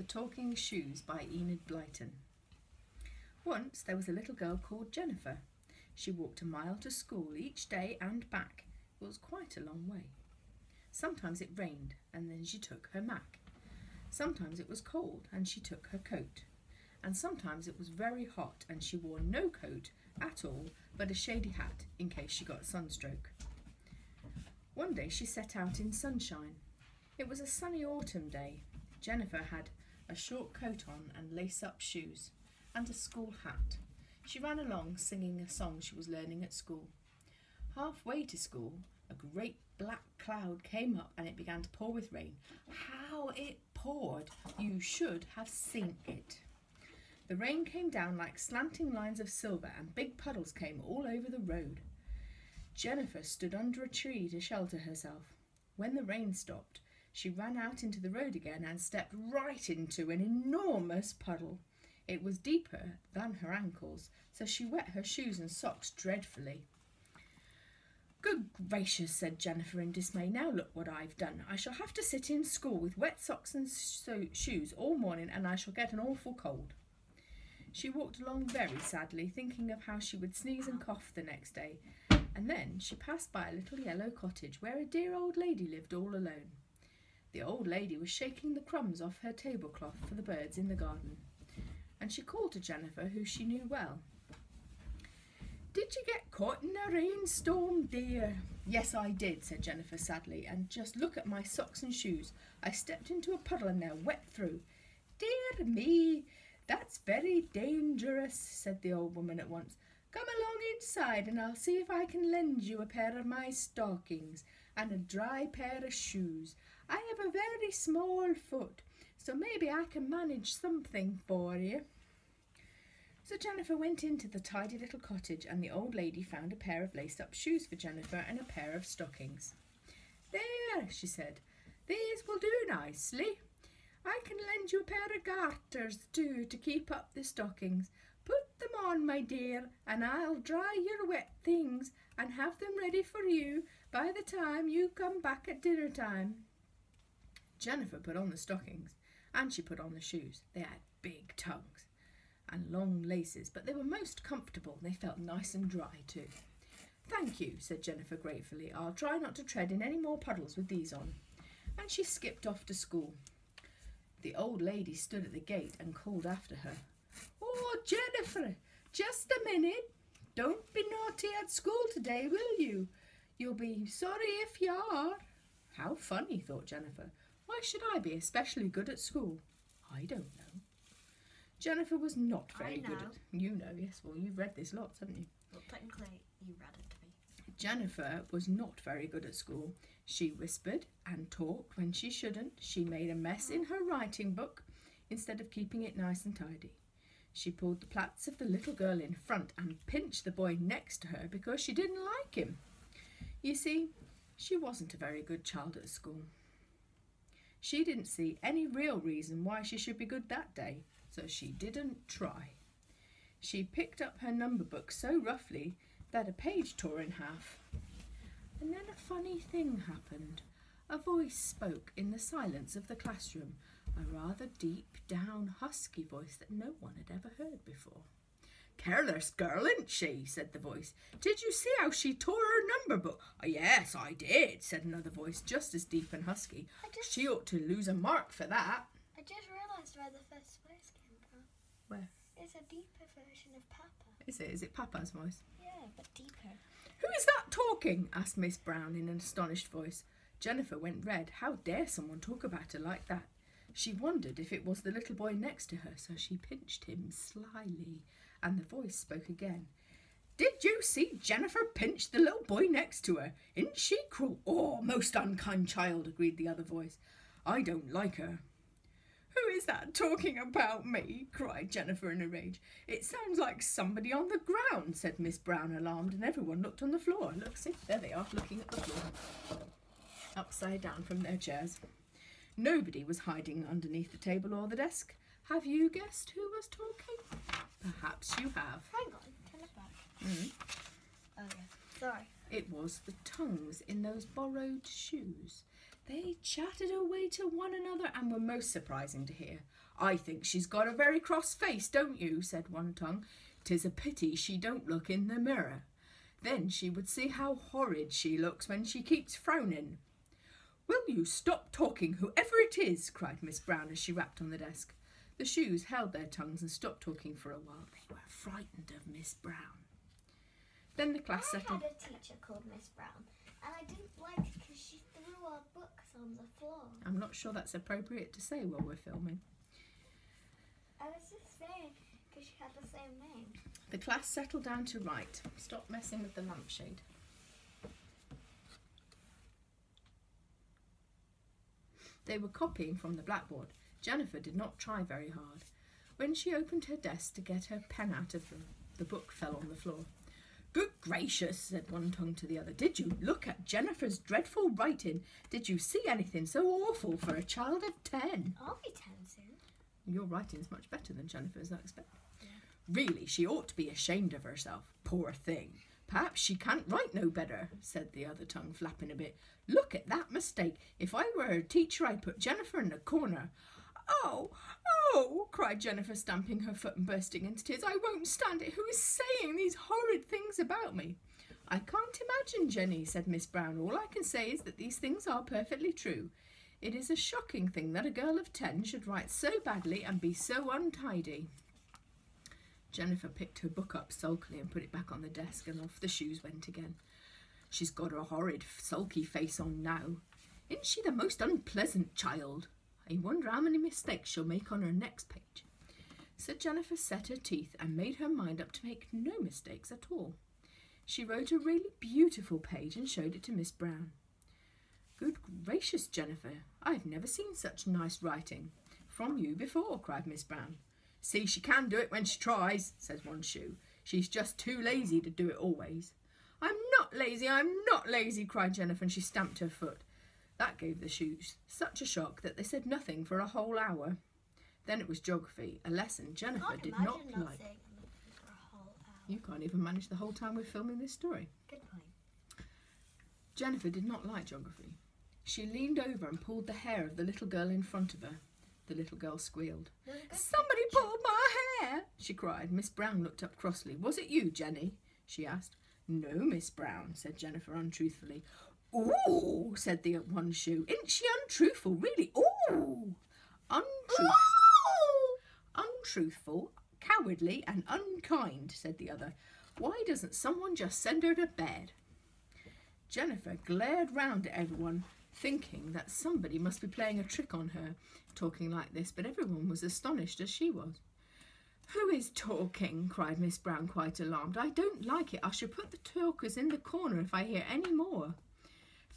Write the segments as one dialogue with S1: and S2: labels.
S1: The Talking Shoes by Enid Blyton. Once there was a little girl called Jennifer. She walked a mile to school each day and back. It was quite a long way. Sometimes it rained and then she took her mac. Sometimes it was cold and she took her coat. And sometimes it was very hot and she wore no coat at all but a shady hat in case she got sunstroke. One day she set out in sunshine. It was a sunny autumn day. Jennifer had a short coat on and lace-up shoes and a school hat. She ran along singing a song she was learning at school. Halfway to school, a great black cloud came up and it began to pour with rain. How it poured! You should have seen it. The rain came down like slanting lines of silver and big puddles came all over the road. Jennifer stood under a tree to shelter herself. When the rain stopped, she ran out into the road again and stepped right into an enormous puddle. It was deeper than her ankles, so she wet her shoes and socks dreadfully. "Good gracious," said Jennifer in dismay. "Now look what I've done. I shall have to sit in school with wet socks and shoes all morning, and I shall get an awful cold." She walked along very sadly, thinking of how she would sneeze and cough the next day, and then she passed by a little yellow cottage where a dear old lady lived all alone. The old lady was shaking the crumbs off her tablecloth for the birds in the garden, and she called to Jennifer, who she knew well. "Did you get caught in a rainstorm, dear?" "Yes, I did," said Jennifer sadly, "and just look at my socks and shoes. I stepped into a puddle and they're wet through." "Dear me, that's very dangerous," said the old woman at once. "Come along inside and I'll see if I can lend you a pair of my stockings and a dry pair of shoes. I have a very small foot, so maybe I can manage something for you." So Jennifer went into the tidy little cottage and the old lady found a pair of lace-up shoes for Jennifer and a pair of stockings. "There," she said, "these will do nicely. I can lend you a pair of garters too to keep up the stockings. Put them on, my dear, and I'll dry your wet things and have them ready for you by the time you come back at dinner time." Jennifer put on the stockings and she put on the shoes. They had big tongues and long laces, but they were most comfortable. They felt nice and dry too. "Thank you," said Jennifer gratefully. "I'll try not to tread in any more puddles with these on." And she skipped off to school. The old lady stood at the gate and called after her. "Oh, Jennifer, just a minute. Don't be naughty at school today, will you? You'll be sorry if you are." How funny, thought Jennifer. Why should I be especially good at school? I don't know. Jennifer was not very good at... You know, yes. Well, you've read this lots, haven't you?
S2: Well, technically, you read it to me.
S1: Jennifer was not very good at school. She whispered and talked when she shouldn't. She made a mess in her writing book instead of keeping it nice and tidy. She pulled the plaits of the little girl in front and pinched the boy next to her because she didn't like him. You see, she wasn't a very good child at school. She didn't see any real reason why she should be good that day, so she didn't try. She picked up her number book so roughly that a page tore in half. And then a funny thing happened. A voice spoke in the silence of the classroom, a rather deep down husky voice that no one had ever heard before. "Careless girl, isn't she?" said the voice. "Did you see how she tore her number book?" "Oh, yes, I did," said another voice, just as deep and husky. "She ought to lose a mark for that."
S2: I just realised where the first voice came from.
S1: Where?
S2: It's a deeper version of Papa.
S1: Is it? Is it Papa's voice?
S2: Yeah, but deeper.
S1: "Who is that talking?" asked Miss Brown in an astonished voice. Jennifer went red. How dare someone talk about her like that? She wondered if it was the little boy next to her, so she pinched him slyly, and the voice spoke again. "Did you see Jennifer pinch the little boy next to her? Isn't she cruel?" "Oh, most unkind child," agreed the other voice. "I don't like her." "Who is that talking about me?" cried Jennifer in a rage. "It sounds like somebody on the ground," said Miss Brown, alarmed, and everyone looked on the floor. Look, see, there they are, looking at the floor, upside down from their chairs. Nobody was hiding underneath the table or the desk. Have you guessed who was talking? Perhaps you have.
S2: Hang on, turn it back. Oh, yeah. Sorry.
S1: It was the tongues in those borrowed shoes. They chatted away to one another and were most surprising to hear. "I think she's got a very cross face, don't you?" said one tongue. "'Tis a pity she don't look in the mirror. Then she would see how horrid she looks when she keeps frowning." "Will you stop talking, whoever it is?" cried Miss Brown as she rapped on the desk. The shoes held their tongues and stopped talking for a while. They were frightened of Miss Brown. Then the class settled.
S2: I had a teacher called Miss Brown, and I didn't like it because she threw our books on the floor.
S1: I'm not sure that's appropriate to say while we're filming.
S2: I was just saying because she had the same name.
S1: The class settled down to write. Stop messing with the lampshade. They were copying from the blackboard. Jennifer did not try very hard. When she opened her desk to get her pen out of the book fell on the floor. "Good gracious," said one tongue to the other. "Did you look at Jennifer's dreadful writing? Did you see anything so awful for a child of 10?
S2: Are we, Tamsin?
S1: Your writing's much better than Jennifer's, I expect. Yeah. Really, she ought to be ashamed of herself. Poor thing. Perhaps she can't write no better," said the other tongue, flapping a bit. "Look at that mistake. If I were her teacher, I'd put Jennifer in the corner." "Oh, oh," cried Jennifer, stamping her foot and bursting into tears. "I won't stand it. Who is saying these horrid things about me?" "I can't imagine, Jenny," said Miss Brown. "All I can say is that these things are perfectly true. It is a shocking thing that a girl of 10 should write so badly and be so untidy." Jennifer picked her book up sulkily and put it back on the desk, and off the shoes went again. "She's got a horrid, sulky face on now. Isn't she the most unpleasant child? I wonder how many mistakes she'll make on her next page." So Jennifer set her teeth and made her mind up to make no mistakes at all. She wrote a really beautiful page and showed it to Miss Brown. "Good gracious, Jennifer, I've never seen such nice writing from you before," cried Miss Brown. "See, she can do it when she tries," said one shoe. "She's just too lazy to do it always." I'm not lazy," cried Jennifer, and she stamped her foot. That gave the shoes such a shock that they said nothing for a whole hour. Then it was geography, a lesson Jennifer did not like.
S2: For a whole hour.
S1: You can't even manage the whole time we're filming this story.
S2: Good point.
S1: Jennifer did not like geography. She leaned over and pulled the hair of the little girl in front of her. The little girl squealed. "Somebody pulled my hair," she cried. Miss Brown looked up crossly. "Was it you, Jenny?" she asked. "No, Miss Brown," said Jennifer untruthfully. "Ooh," said the one shoe. "Isn't she untruthful, really? Ooh." Untruthful, cowardly and unkind," said the other. "Why doesn't someone just send her to bed?" Jennifer glared round at everyone, thinking that somebody must be playing a trick on her, talking like this, but everyone was astonished as she was. "Who is talking?" cried Miss Brown, quite alarmed. "I don't like it. I shall put the talkers in the corner if I hear any more."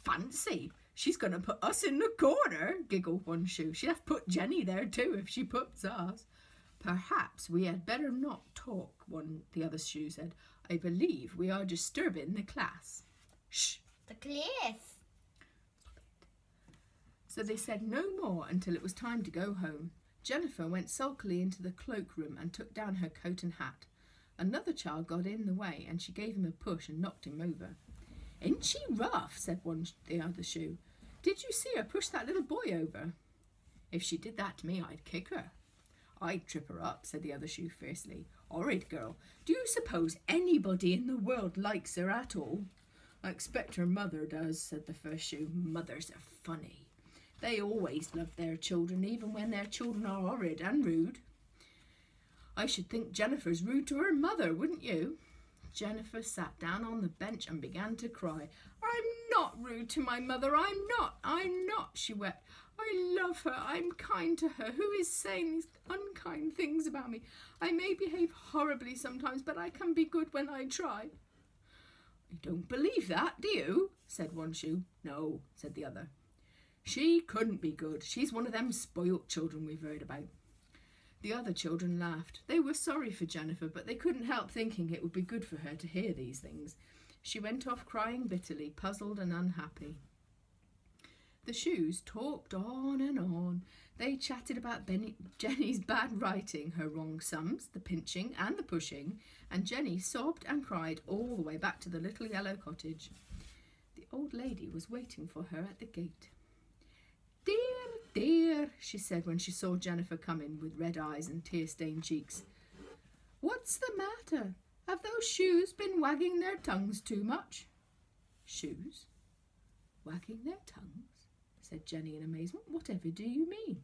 S1: "Fancy, she's going to put us in the corner," giggled one shoe. "She'll have to put Jenny there too if she puts us." "Perhaps we had better not talk," the other shoe said. "I believe we are disturbing the class." "Shh!"
S2: The cliff.
S1: So they said no more until it was time to go home. Jennifer went sulkily into the cloakroom and took down her coat and hat. Another child got in the way, and she gave him a push and knocked him over. "Ain't she rough?" said the other shoe. "Did you see her push that little boy over?" "If she did that to me, I'd kick her." "I'd trip her up," said the other shoe fiercely. "Horrid girl. Do you suppose anybody in the world likes her at all?" "I expect her mother does," said the first shoe. "Mothers are funny. They always love their children, even when their children are horrid and rude." "I should think Jennifer's rude to her mother, wouldn't you?" Jennifer sat down on the bench and began to cry. "I'm not rude to my mother. I'm not, she wept. "I love her. I'm kind to her. Who is saying these unkind things about me? I may behave horribly sometimes, but I can be good when I try." "You don't believe that, do you?" said one shoe. "No," said the other. "She couldn't be good. She's one of them spoilt children we've heard about." The other children laughed. They were sorry for Jennifer, but they couldn't help thinking it would be good for her to hear these things. She went off crying bitterly, puzzled and unhappy. The shoes talked on and on. They chatted about Jenny's bad writing, her wrong sums, the pinching and the pushing, and Jenny sobbed and cried all the way back to the little yellow cottage. The old lady was waiting for her at the gate. dear, she said when she saw Jennifer come in with red eyes and tear-stained cheeks. What's the matter? Have those shoes been wagging their tongues too much? Shoes? Wagging their tongues? Said Jenny in amazement. Whatever do you mean?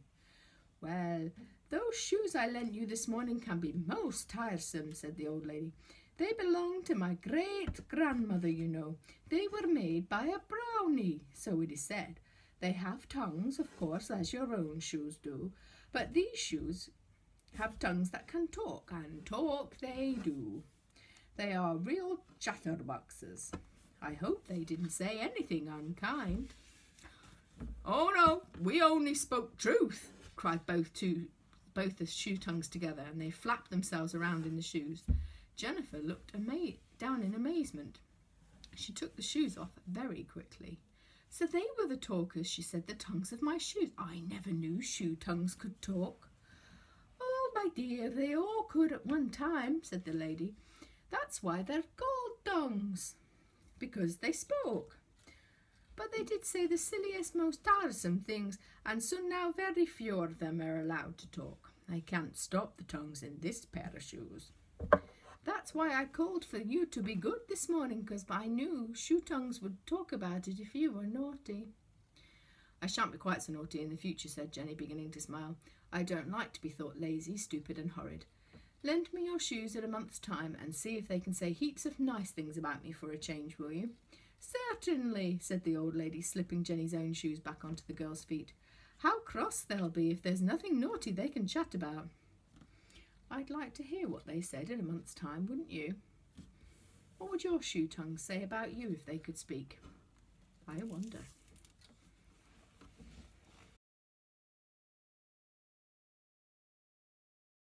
S1: Well, those shoes I lent you this morning can be most tiresome, said the old lady. They belonged to my great-grandmother, you know. They were made by a brownie, so it is said. They have tongues, of course, as your own shoes do, but these shoes have tongues that can talk, and talk they do. They are real chatterboxes. I hope they didn't say anything unkind. Oh no, we only spoke truth, cried both the shoe tongues together, and they flapped themselves around in the shoes. Jennifer looked down in amazement. She took the shoes off very quickly. So they were the talkers, she said, the tongues of my shoes. I never knew shoe tongues could talk. Oh, my dear, they all could at one time, said the lady. That's why they're called tongues, because they spoke. But they did say the silliest, most tiresome things, and so now very few of them are allowed to talk. I can't stop the tongues in this pair of shoes. That's why I called for you to be good this morning, because I knew shoe tongues would talk about it if you were naughty. I shan't be quite so naughty in the future, said Jenny, beginning to smile. I don't like to be thought lazy, stupid and horrid. Lend me your shoes in a month's time and see if they can say heaps of nice things about me for a change, will you? Certainly, said the old lady, slipping Jenny's own shoes back onto the girl's feet. How cross they'll be if there's nothing naughty they can chat about. I'd like to hear what they said in a month's time, wouldn't you? What would your shoe tongues say about you if they could speak? I wonder.